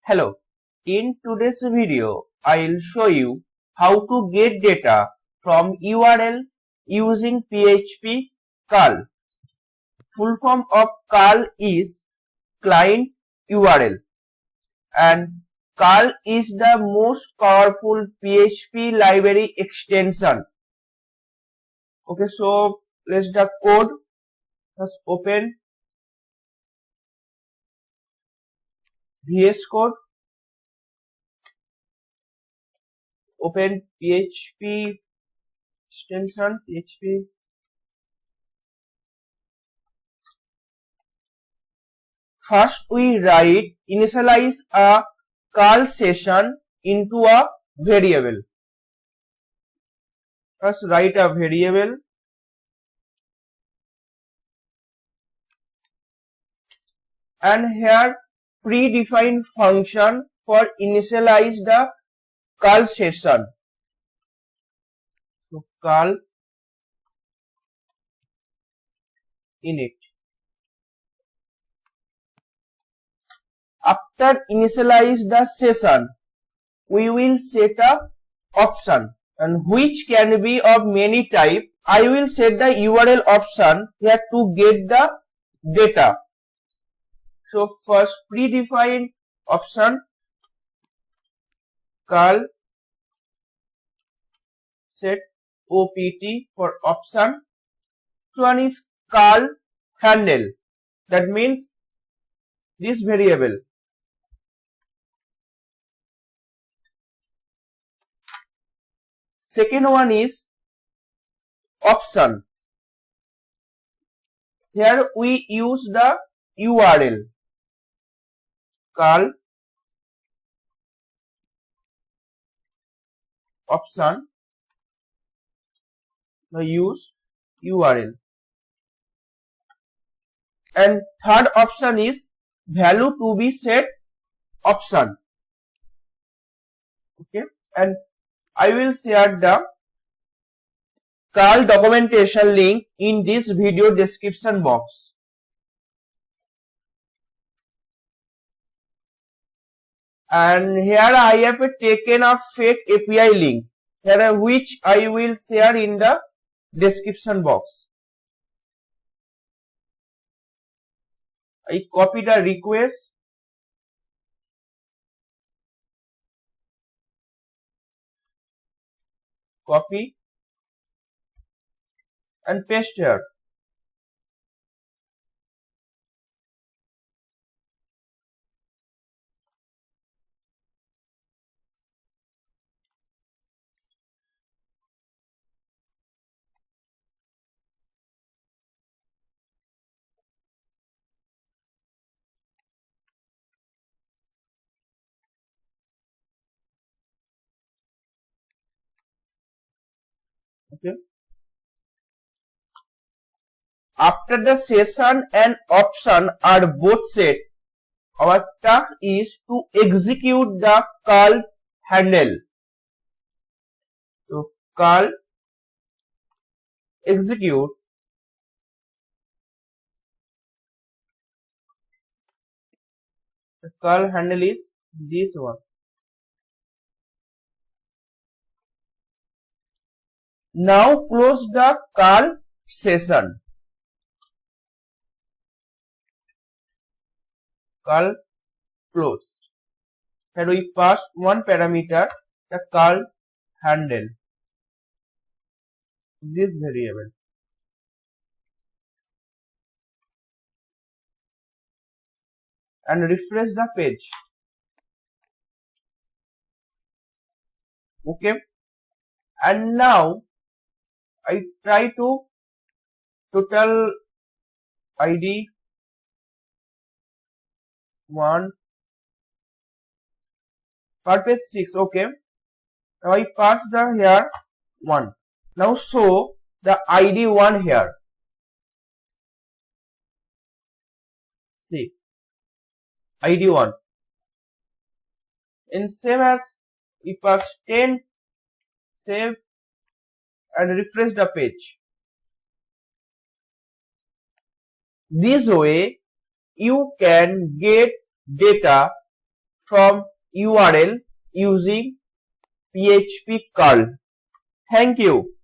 Hello, in today's video, I'll show you how to get data from URL using PHP cURL. Full form of cURL is client URL, and cURL is the most powerful PHP library extension. Okay, so let's the code. Let's open VS Code, open PHP extension, PHP. First we write initialize a call session into a variable. First write a variable and here predefined function for initialize the call session. So call init. After initialize the session, we will set a option and which can be of many type. I will set the URL option here to get the data. So first predefined option call set opt for option. One is call handle, that means this variable. Second one is option. Here we use the URL call option. Now use URL. And third option is value to be set option. Okay, and I will share the cURL documentation link in this video description box. And here I have taken a fake API link here which I will share in the description box. I copy the request, copy and paste here. Okay. After the session and option are both set, our task is to execute the call handle. So call execute. The call handle is this one. Now close the call session. Call close. Here we pass one parameter, the call handle, this variable. And refresh the page. Okay. And now I try to total ID 1, purpose 6. Okay. Now I pass the here 1. Now show the ID 1 here. See. ID 1. In same as we pass 10, save and refresh the page. This way you can get data from URL using PHP curl. Thank you.